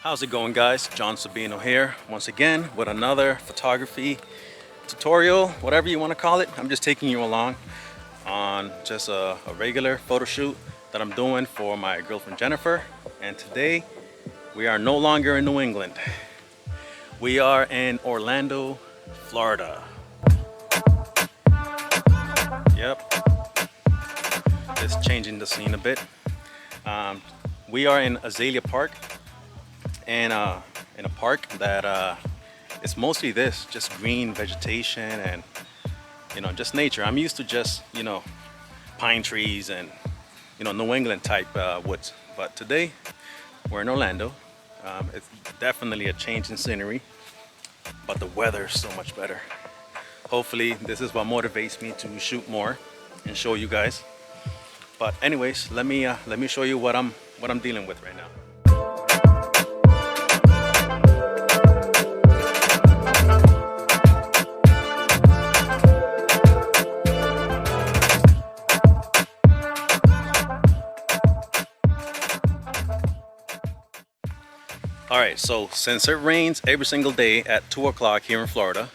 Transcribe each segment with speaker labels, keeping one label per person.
Speaker 1: How's it going, guys? John Sabino here once again with another photography tutorial, whatever you want to call it. I'm just taking you along on just a regular photo shoot that I'm doing for my girlfriend Jennifer. And today we are no longer in New England. We are in Orlando, Florida. Yep, just changing the scene a bit. We are in Azalea Park, and in a park that it's mostly this, just green vegetation and just nature. I'm used to just pine trees and New England type woods, but today we're in Orlando. It's definitely a change in scenery, but the weather is so much better. Hopefully this is what motivates me to shoot more and show you guys. But anyways, let me show you what I'm dealing with right now. Alright, so since it rains every single day at 2 o'clock here in Florida,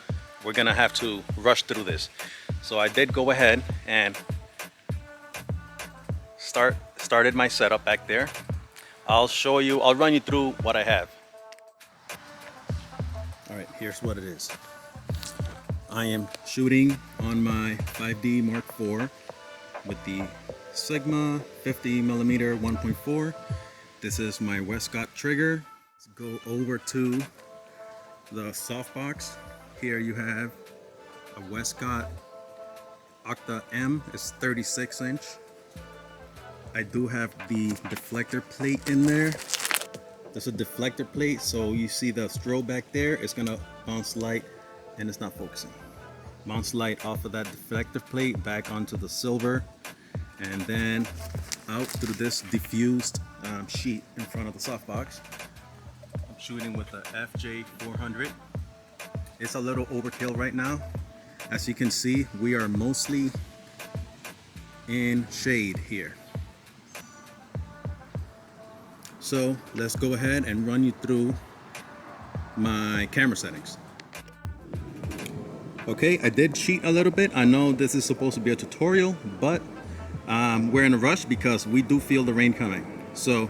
Speaker 1: we're gonna have to rush through this. So I did go ahead and started my setup back there. I'll run you through what I have. Alright, here's what it is. I am shooting on my 5D Mark IV with the Sigma 50mm 1.4. This is my Westcott trigger. Let's go over to the softbox. Here you have a Westcott Octa M. It's 36 inch. I do have the deflector plate in there. There's a deflector plate, so you see the strobe back there. It's gonna bounce light, and it's not focusing. Bounce light off of that deflector plate back onto the silver, and then out through this diffused sheet in front of the softbox. I'm shooting with the FJ400. It's a little overkill right now. As you can see, we are mostly in shade here. So let's go ahead and run you through my camera settings. Okay, I did cheat a little bit. I know this is supposed to be a tutorial, but we're in a rush because we do feel the rain coming. So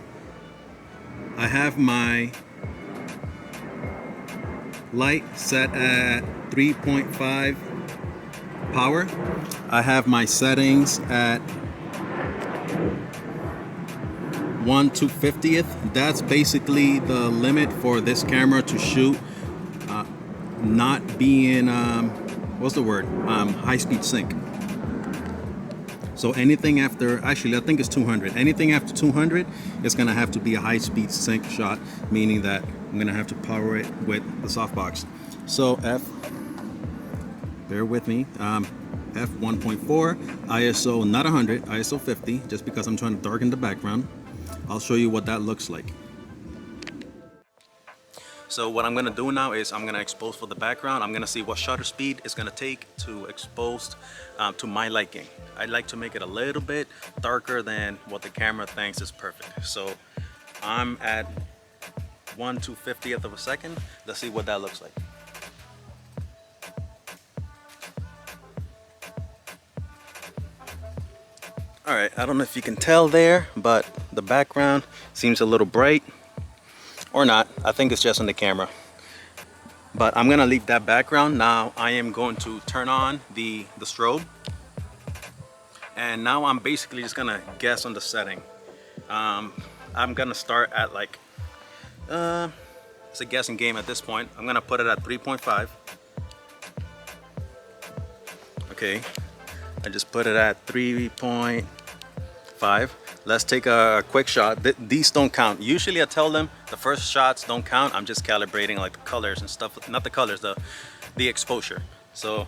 Speaker 1: I have my light set at 3.5 power. I have my settings at 1/250th. That's basically the limit for this camera to shoot, not being high-speed sync. So anything after, actually I think it's 200. Anything after 200 is gonna have to be a high-speed sync shot, meaning that I'm gonna have to power it with the softbox. So bear with me, f 1.4, ISO not 100, ISO 50, just because I'm trying to darken the background. I'll show you what that looks like. So what I'm gonna do now is I'm gonna expose for the background. I'm gonna see what shutter speed it's gonna take to expose to my liking. I like to make it a little bit darker than what the camera thinks is perfect. So I'm at 1/250th of a second. Let's see what that looks like. Alright, I don't know if you can tell there, but the background seems a little bright. Or not, I think it's just on the camera. But I'm gonna leave that background. Now I am going to turn on the strobe. And now I'm basically just gonna guess on the setting. I'm gonna start at like, it's a guessing game at this point. I'm gonna put it at 3.5. Okay, I just put it at 3.5. Let's take a quick shot. These don't count. Usually I tell them the first shots don't count. I'm just calibrating like the colors and stuff. Not the colors, the exposure. So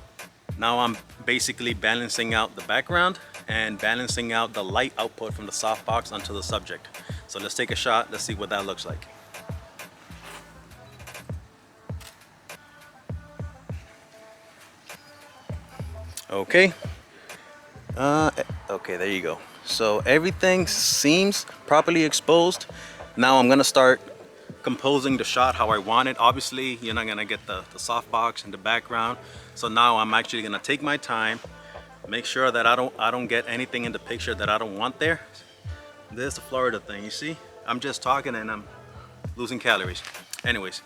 Speaker 1: now I'm basically balancing out the background and balancing out the light output from the softbox onto the subject. So let's take a shot. Let's see what that looks like. Okay. Okay, there you go. So everything seems properly exposed. Now I'm gonna start composing the shot how I want it. Obviously, you're not gonna get the softbox in the background. So now I'm actually gonna take my time, make sure that I don't get anything in the picture that I don't want there. This is the Florida thing, you see? I'm just talking and I'm losing calories. Anyways,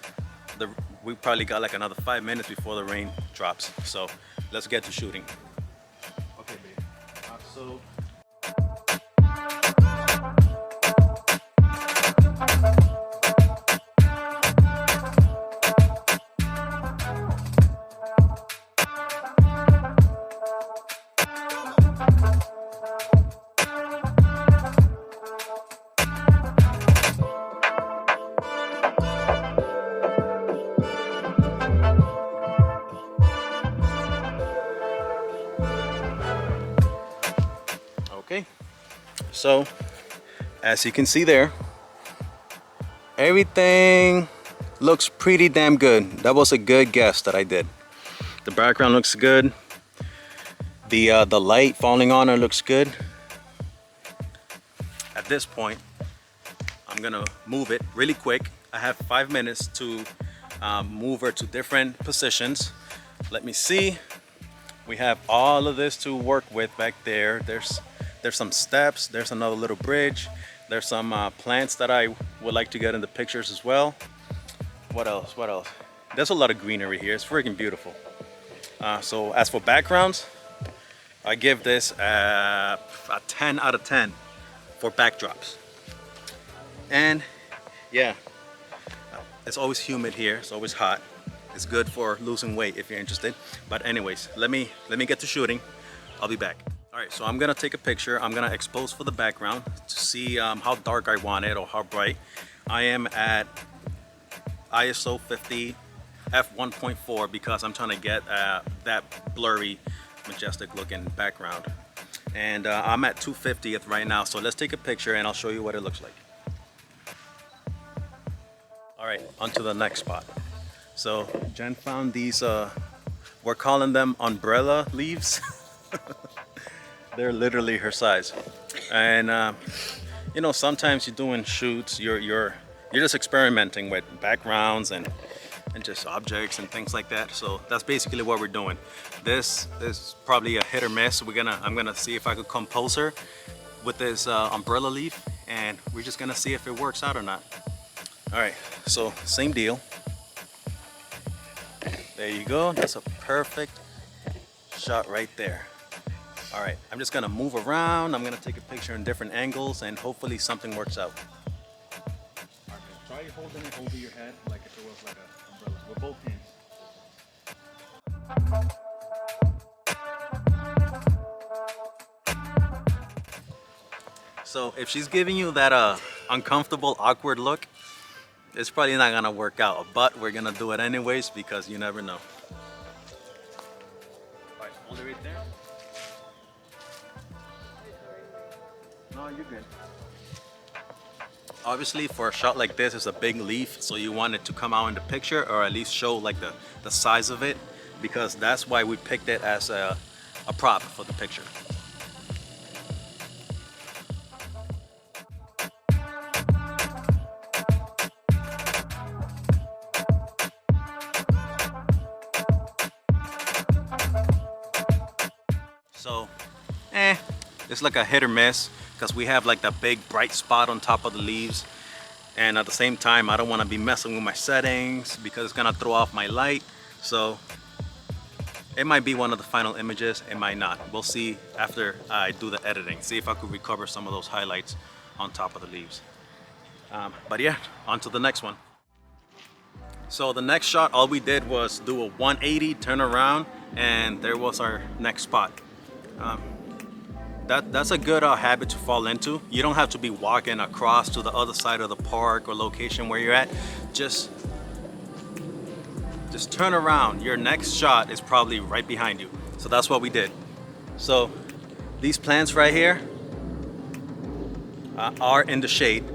Speaker 1: we probably got like another 5 minutes before the rain drops. So let's get to shooting. Okay, babe. So okay, so as you can see there, everything looks pretty damn good. That was a good guess that I did. The background looks good. The light falling on her looks good. At this point, I'm gonna move it really quick. I have 5 minutes to move her to different positions. Let me see. We have all of this to work with back there. There's some steps, there's another little bridge, there's some plants that I would like to get in the pictures as well. What else? There's a lot of greenery here. It's freaking beautiful. So as for backgrounds, I give this a 10 out of 10 for backdrops. And yeah, it's always humid here, it's always hot. It's good for losing weight if you're interested. But anyways, let me get to shooting. I'll be back. All right, so I'm gonna take a picture. I'm gonna expose for the background to see how dark I want it or how bright. I am at ISO 50 f1.4 because I'm trying to get that blurry, majestic looking background. And I'm at 250th right now, so let's take a picture and I'll show you what it looks like. All right, on to the next spot. So Jen found these, we're calling them umbrella leaves. They're literally her size. And you know, sometimes you're doing shoots, you're just experimenting with backgrounds and just objects and things like that. So that's basically what we're doing. This is probably a hit or miss. I'm gonna see if I could compose her with this umbrella leaf, and we're just gonna see if it works out or not. All right, so same deal. There you go, that's a perfect shot right there. All right, I'm just gonna move around. I'm gonna take a picture in different angles and hopefully something works out. All right, try holding it over your head like if it was like an umbrella with both hands. So if she's giving you that uncomfortable, awkward look, it's probably not gonna work out, but we're gonna do it anyways because you never know. All right, hold it right there. No, you're good. Obviously, for a shot like this, it's a big leaf, so you want it to come out in the picture or at least show like the size of it, because that's why we picked it as a prop for the picture. So, it's like a hit or miss because we have like that big bright spot on top of the leaves, and at the same time I don't want to be messing with my settings because it's gonna throw off my light. So it might be one of the final images, it might not. We'll see after I do the editing, see if I could recover some of those highlights on top of the leaves. But yeah, on to the next one. So the next shot, all we did was do a 180 turn around, and there was our next spot. That's a good habit to fall into. You don't have to be walking across to the other side of the park or location where you're at. Just turn around. Your next shot is probably right behind you. So that's what we did. So these plants right here are in the shade.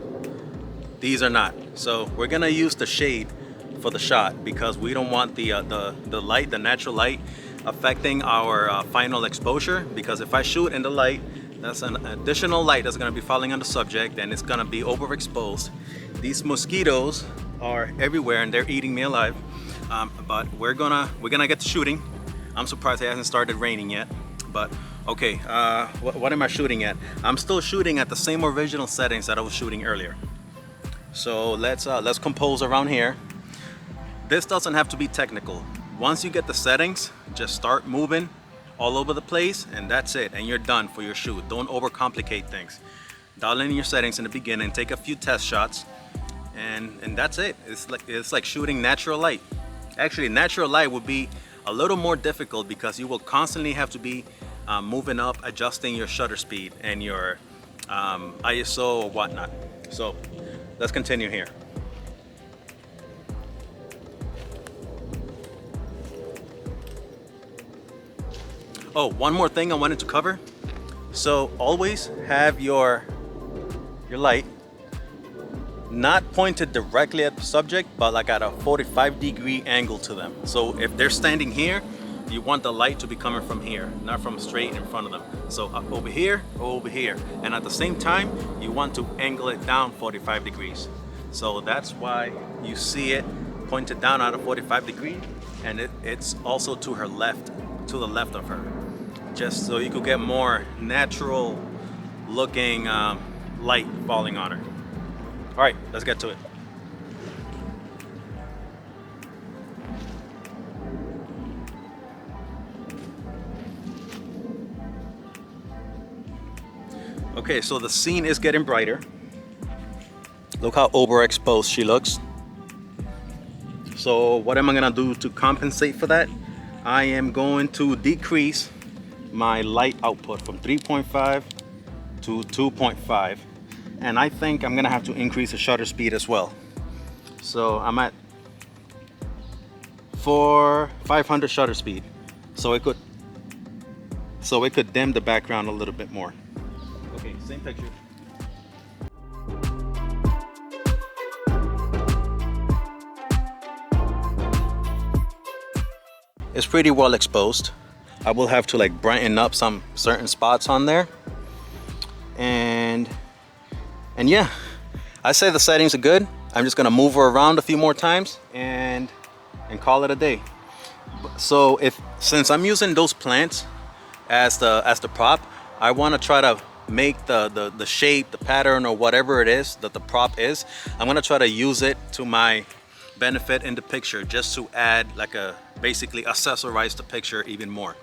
Speaker 1: These are not. So we're gonna use the shade for the shot because we don't want the light, the natural light, affecting our final exposure, because if I shoot in the light, that's an additional light that's going to be falling on the subject and it's going to be overexposed. These mosquitoes are everywhere and they're eating me alive. But we're gonna get to shooting. I'm surprised it hasn't started raining yet. But okay, what am I shooting at? I'm still shooting at the same original settings that I was shooting earlier. So let's compose around here. This doesn't have to be technical. Once you get the settings, just start moving all over the place and that's it, and you're done for your shoot. Don't overcomplicate things. Dial in your settings in the beginning, take a few test shots, and that's it. It's like shooting natural light. Actually, natural light would be a little more difficult because you will constantly have to be moving up, adjusting your shutter speed and your ISO or whatnot. So let's continue here. Oh, one more thing I wanted to cover. So always have your light not pointed directly at the subject, but like at a 45-degree angle to them. So if they're standing here, you want the light to be coming from here, not from straight in front of them. So over here or over here. And at the same time, you want to angle it down 45 degrees. So that's why you see it pointed down at a 45 degree, and it's also to her left, to the left of her, just so you could get more natural looking light falling on her. All right, let's get to it. Okay, so the scene is getting brighter. Look how overexposed she looks. So what am I gonna do to compensate for that? I am going to decrease my light output from 3.5 to 2.5, and I think I'm gonna have to increase the shutter speed as well. So I'm at 500 shutter speed, so it could dim the background a little bit more. Okay, same picture. It's pretty well exposed. I will have to like brighten up some certain spots on there. And yeah, I say the settings are good. I'm just gonna move her around a few more times and call it a day. So since I'm using those plants as the prop, I wanna try to make the shape, the pattern, or whatever it is that the prop is, I'm gonna try to use it to my benefit in the picture, just to add basically accessorize the picture even more.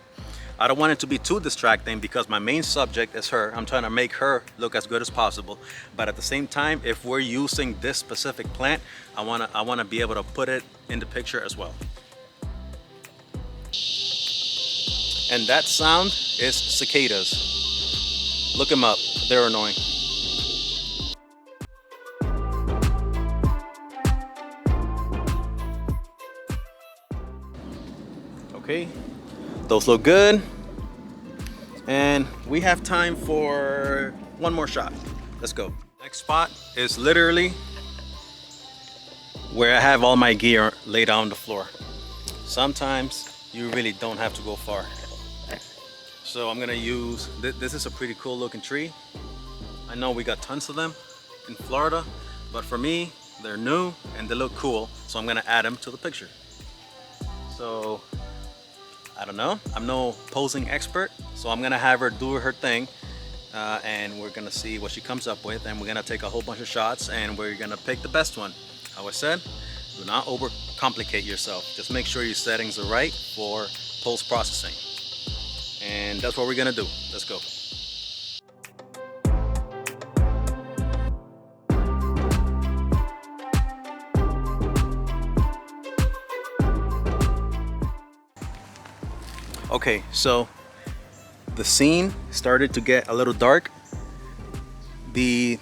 Speaker 1: I don't want it to be too distracting because my main subject is her. I'm trying to make her look as good as possible, but at the same time, if we're using this specific plant, I wanna be able to put it in the picture as well. And that sound is cicadas. Look them up, they're annoying. Okay, those look good. And we have time for one more shot. Let's go. Next spot is literally where I have all my gear laid out on the floor. Sometimes you really don't have to go far. So I'm gonna use, this is a pretty cool looking tree. I know we got tons of them in Florida, but for me, they're new and they look cool. So I'm gonna add them to the picture. So, I don't know, I'm no posing expert, so I'm gonna have her do her thing and we're gonna see what she comes up with, and we're gonna take a whole bunch of shots and we're gonna pick the best one. How I said, do not overcomplicate yourself. Just make sure your settings are right for post-processing. And that's what we're gonna do. Let's go. Okay, so the scene started to get a little dark. The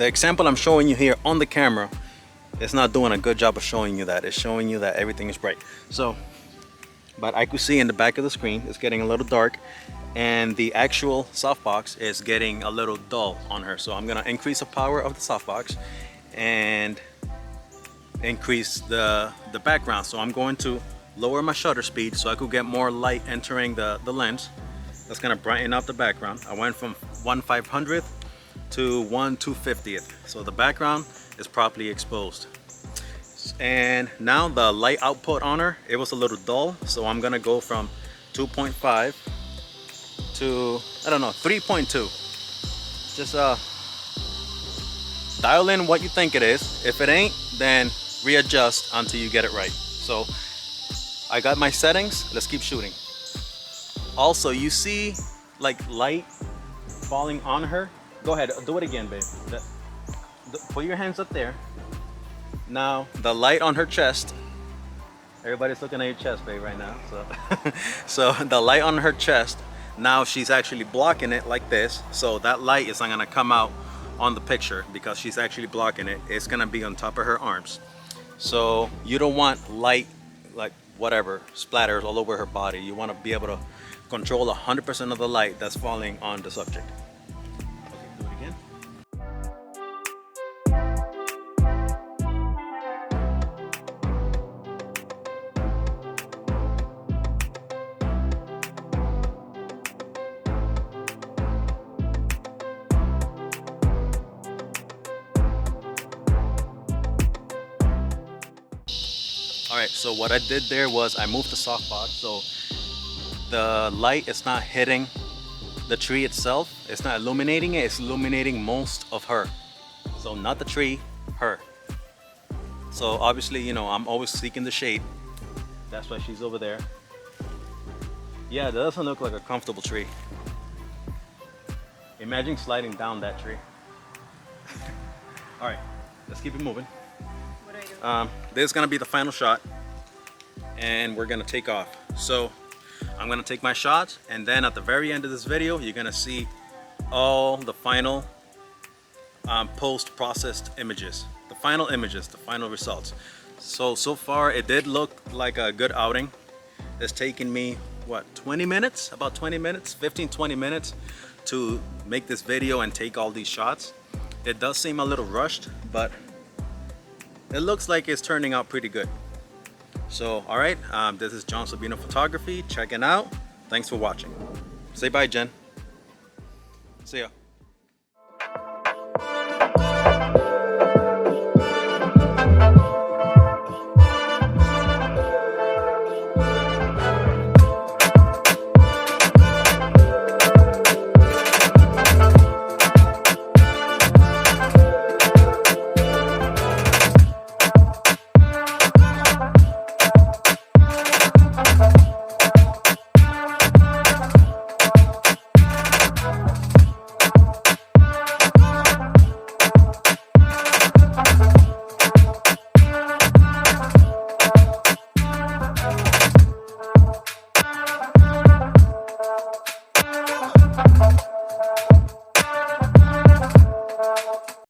Speaker 1: example I'm showing you here on the camera is not doing a good job of showing you that. It's showing you that everything is bright. So, but I could see in the back of the screen it's getting a little dark, and the actual softbox is getting a little dull on her. So I'm gonna increase the power of the softbox and increase the background. So I'm going to lower my shutter speed so I could get more light entering the lens. That's gonna brighten up the background. I went from 1/500th to 1/250th. So the background is properly exposed. And now the light output on her, it was a little dull, so I'm gonna go from 2.5 to, I don't know, 3.2. Just dial in what you think it is. If it ain't, then readjust until you get it right. So I got my settings, let's keep shooting. Also, you see like light falling on her. Go ahead, do it again, babe. Put your hands up there. Now the light on her chest, everybody's looking at your chest, babe, right now. So the light on her chest, now she's actually blocking it like this, so that light is not gonna come out on the picture because she's actually blocking it. It's gonna be on top of her arms. So you don't want light, like whatever, splatters all over her body. You want to be able to control 100% of the light that's falling on the subject. Okay, do it again. All right, so what I did there was I moved the softbox so the light is not hitting the tree itself. It's not illuminating it, it's illuminating most of her. So not the tree, her. So obviously, you know, I'm always seeking the shade. That's why she's over there. Yeah, that doesn't look like a comfortable tree. Imagine sliding down that tree. All right, let's keep it moving. This is gonna be the final shot and we're gonna take off. So I'm gonna take my shots and then at the very end of this video you're gonna see all the final post-processed images, the final images, the final results. So far it did look like a good outing. It's taken me what, 20 minutes, about 20 minutes, 15-20 minutes to make this video and take all these shots. It does seem a little rushed, but it looks like it's turning out pretty good. So, all right, this is John Sabino Photography checking out. Thanks for watching. Say bye, Jen. See ya.